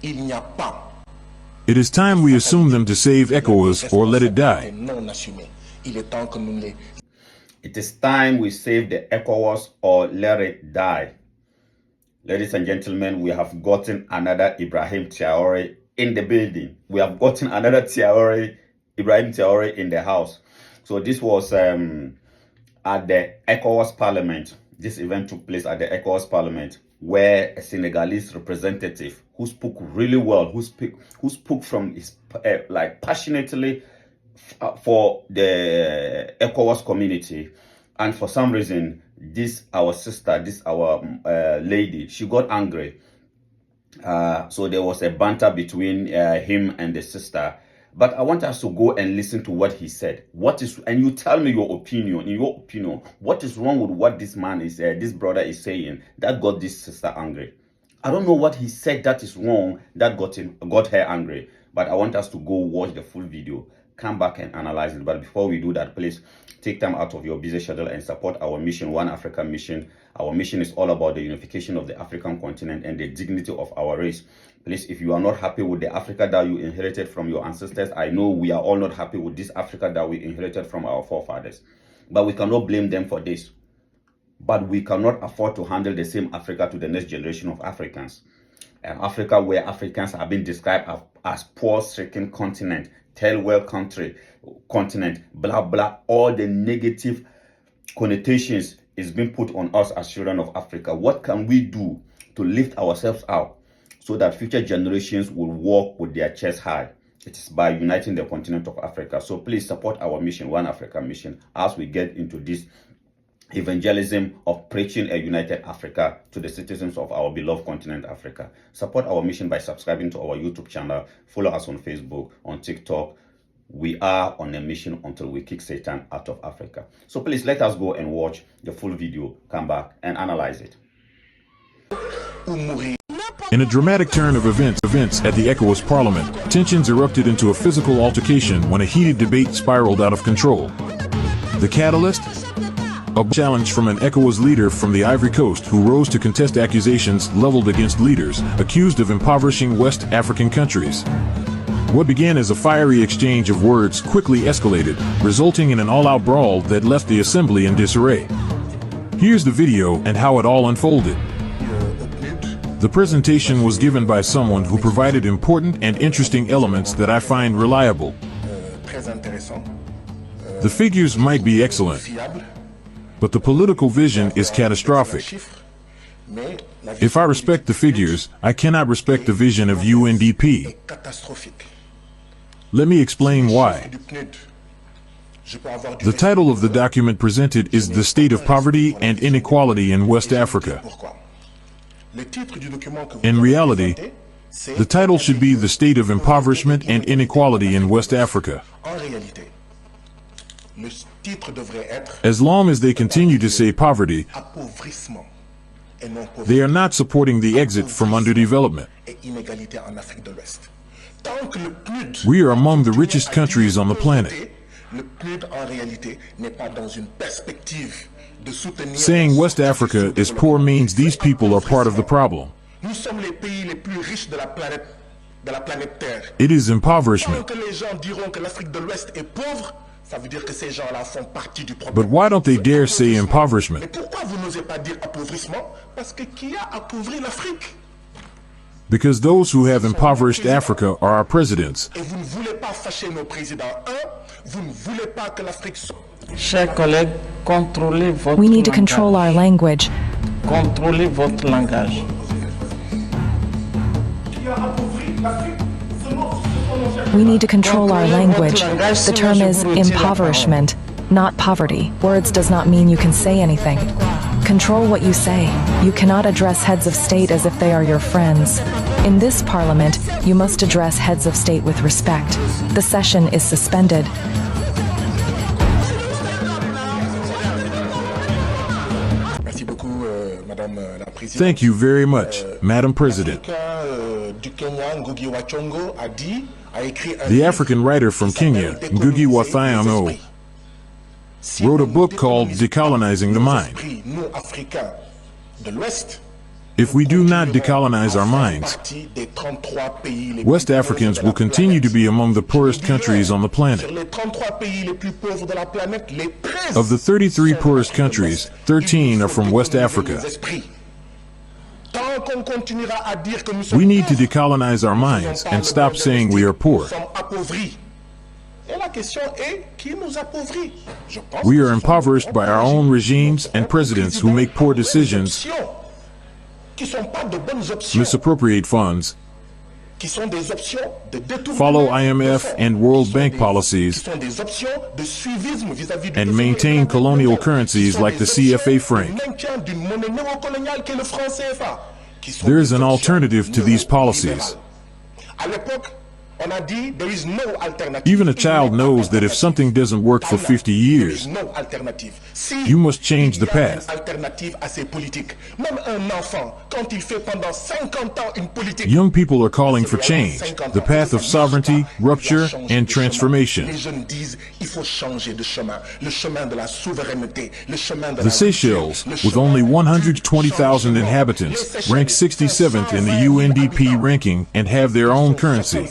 It is time we assume them to save Ecowas or let it die. It is time we save the Ecowas or let it die. Ladies and gentlemen, we have gotten another Ibrahim Traore in the building. We have gotten another Ibrahim Traore in the house. So this was at the Ecowas Parliament. This event took place at the Ecowas Parliament, where a Senegalese representative who spoke really well, who spoke from his like passionately for the Ecowas community, and for some reason, our lady, she got angry. So there was a banter between him and the sister. But I want us to go and listen to what he said. And you tell me your opinion. In your opinion, what is wrong with what this man is, this brother is saying that got this sister angry? I don't know what he said that is wrong that got her angry. But I want us to go watch the full video, come back and analyze it. But before we do that, please take time out of your busy schedule and support our mission, One Africa Mission. Our mission is all about the unification of the African continent and the dignity of our race. Please, if you are not happy with the Africa that you inherited from your ancestors, I know we are all not happy with this Africa that we inherited from our forefathers. But we cannot blame them for this. But we cannot afford to handle the same Africa to the next generation of Africans. Africa where Africans have been described as poor-stricken continent, third world continent, blah, blah, all the negative connotations is being put on us as children of Africa. What can we do to lift ourselves out so that future generations will walk with their chests high? It is by uniting the continent of Africa. So please support our mission, One Africa Mission, as we get into this evangelism of preaching a united Africa to the citizens of our beloved continent, Africa. Support our mission by subscribing to our YouTube channel. Follow us on Facebook, on TikTok. We are on a mission until we kick Satan out of Africa. So please let us go and watch the full video, come back and analyze it. In a dramatic turn of events at the Ecowas Parliament, tensions erupted into a physical altercation when a heated debate spiraled out of control. The catalyst? A challenge from an Ecowas leader from the Ivory Coast who rose to contest accusations leveled against leaders accused of impoverishing West African countries. What began as a fiery exchange of words quickly escalated, resulting in an all-out brawl that left the assembly in disarray. Here's the video and how it all unfolded. The presentation was given by someone who provided important and interesting elements that I find reliable. The figures might be excellent, but the political vision is catastrophic. If I respect the figures, I cannot respect the vision of UNDP. Let me explain why. The title of the document presented is The State of Poverty and Inequality in West Africa. In reality, the title should be The State of Impoverishment and Inequality in West Africa. As long as they continue to say poverty, they are not supporting the exit from underdevelopment. We are among the richest countries on the planet. Saying West Africa is poor means these people are part of the problem. It is impoverishment. But why don't they dare say impoverishment? Because those who have impoverished Africa are our presidents. We need to control our language. We need to control our language. The term is impoverishment, not poverty. Words does not mean you can say anything. Control what you say. You cannot address heads of state as if they are your friends. In this parliament, you must address heads of state with respect. The session is suspended. Thank you very much, Madam President. The African writer from Kenya, Ngugi wa Thiong'o, wrote a book called Decolonizing the Mind. If we do not decolonize our minds, West Africans will continue to be among the poorest countries on the planet. Of the 33 poorest countries, 13 are from West Africa. We need to decolonize our minds and stop saying we are poor. We are impoverished by our own regimes and presidents who make poor decisions, misappropriate funds, follow IMF and World Bank policies, and maintain colonial currencies like the CFA franc. There is an alternative to these policies. Even a child knows that if something doesn't work for 50 years, you must change the path. Young people are calling for change, the path of sovereignty, rupture, and transformation. The Seychelles, with only 120,000 inhabitants, rank 67th in the UNDP ranking and have their own currency.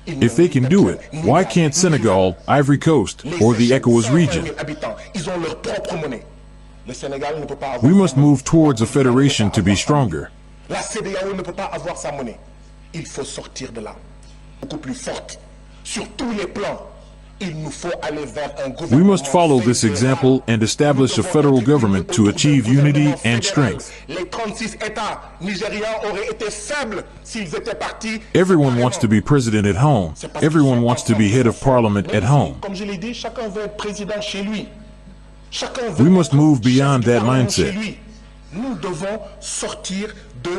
If they can do it, why can't Senegal, Ivory Coast, or the Ecowas region? We must move towards a federation to be stronger. We must follow this example and establish a federal government to achieve unity and strength. Everyone wants to be president at home. Everyone wants to be head of parliament at home. We must move beyond that mindset.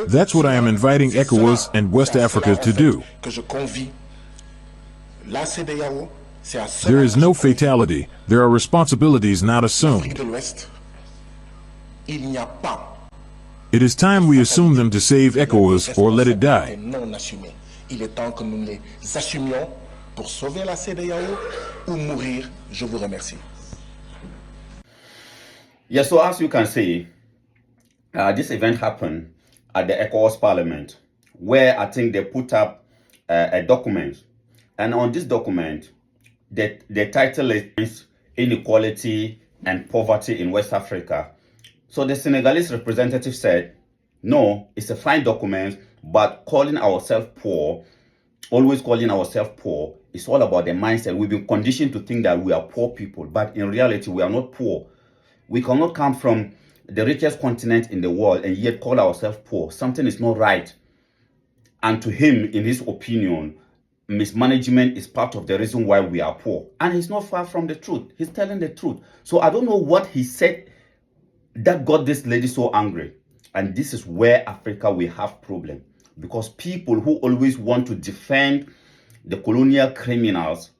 That's what I am inviting ECOWAS and West Africa to do. There is no fatality. There are responsibilities not assumed. It is time we assume them to save ECOWAS or let it die. Yeah, so as you can see, this event happened at the ECOWAS Parliament, where I think they put up a document. And on this document, the title is Inequality and Poverty in West Africa. So the Senegalese representative said, no, it's a fine document, but calling ourselves poor, always calling ourselves poor, is all about the mindset. We've been conditioned to think that we are poor people, but in reality, we are not poor. We cannot come from the richest continent in the world and yet call ourselves poor. Something is not right. And to him, in his opinion, mismanagement is part of the reason why we are poor. And he's not far from the truth. He's telling the truth. So I don't know what he said that got this lady so angry. And this is where Africa will have problem. Because people who always want to defend the colonial criminals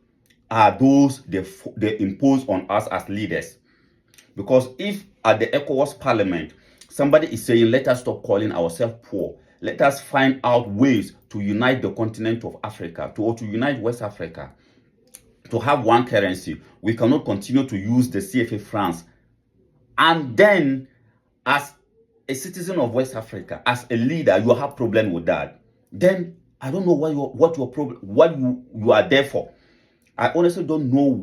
are those they impose on us as leaders. Because if at the ECOWAS Parliament, somebody is saying, let us stop calling ourselves poor, let us find out ways to unite the continent of Africa, to unite West Africa, to have one currency. We cannot continue to use the CFA francs. And then, as a citizen of West Africa, as a leader, you have problem with that. Then I don't know what you are there for. I honestly don't know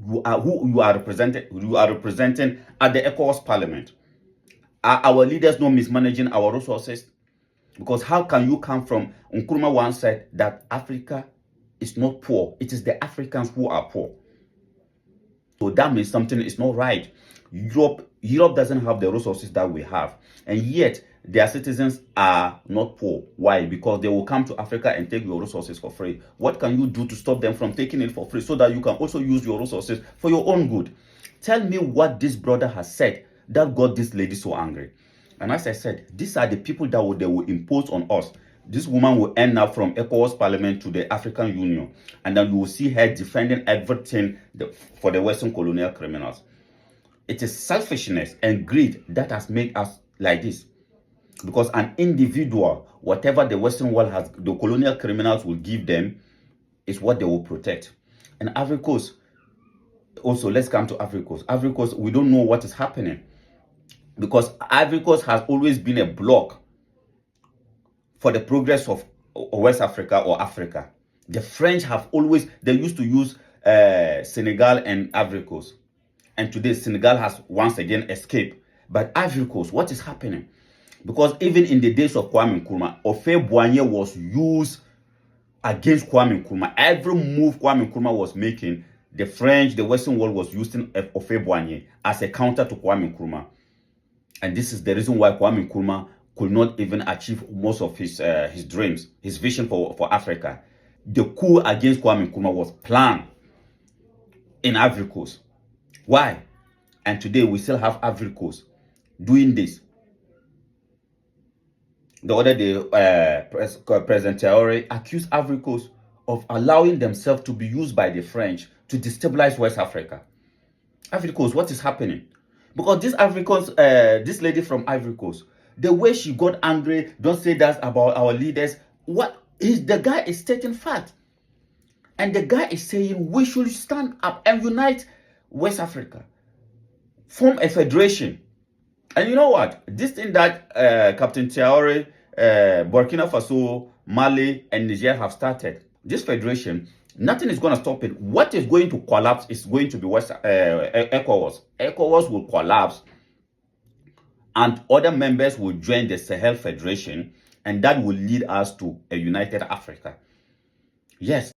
who you are representing. You are representing at the ECOWAS Parliament. Are our leaders not mismanaging our resources? Because how can you come from Nkrumah once said that Africa is not poor. It is the Africans who are poor. So that means something is not right. Europe doesn't have the resources that we have. And yet, their citizens are not poor. Why? Because they will come to Africa and take your resources for free. What can you do to stop them from taking it for free so that you can also use your resources for your own good? Tell me what this brother has said that got this lady so angry. And as I said, these are the people that they will impose on us. This woman will end up from ECOWAS Parliament to the African Union. And then you will see her defending everything for the Western colonial criminals. It is selfishness and greed that has made us like this. Because an individual, whatever the Western world has, the colonial criminals will give them, is what they will protect. And Ivory Coast, also, let's come to Ivory Coast. Ivory Coast, we don't know what is happening. because Ivory Coast has always been a block for the progress of West Africa or Africa. The French have always, they used to use Senegal and Ivory Coast. And today Senegal has once again escaped. But Ivory Coast, what is happening? Because even in the days of Kwame Nkrumah, Ofe-Boigny was used against Kwame Nkrumah. Every move Kwame Nkrumah was making, the French, the Western world was using Ofe-Boigny as a counter to Kwame Nkrumah. And this is the reason why Kwame Nkrumah could not even achieve most of his dreams, his vision for Africa. The coup against Kwame Nkrumah was planned in Ivory Coast. Why? And today we still have Ivory Coast doing this. The other day, President Traoré accused Ivory Coast of allowing themselves to be used by the French to destabilize West Africa. Ivory Coast, what is happening? Because this Ivory Coast, this lady from Ivory Coast, the way she got angry, don't say that about our leaders. What is the guy is stating fact, and the guy is saying we should stand up and unite West Africa, form a federation. And you know what? This thing that Captain Traoré, Burkina Faso, Mali, and Niger have started, this federation, nothing is going to stop it. What is going to collapse is going to be Ecowas. Ecowas will collapse, and other members will join the Sahel Federation, and that will lead us to a united Africa. Yes.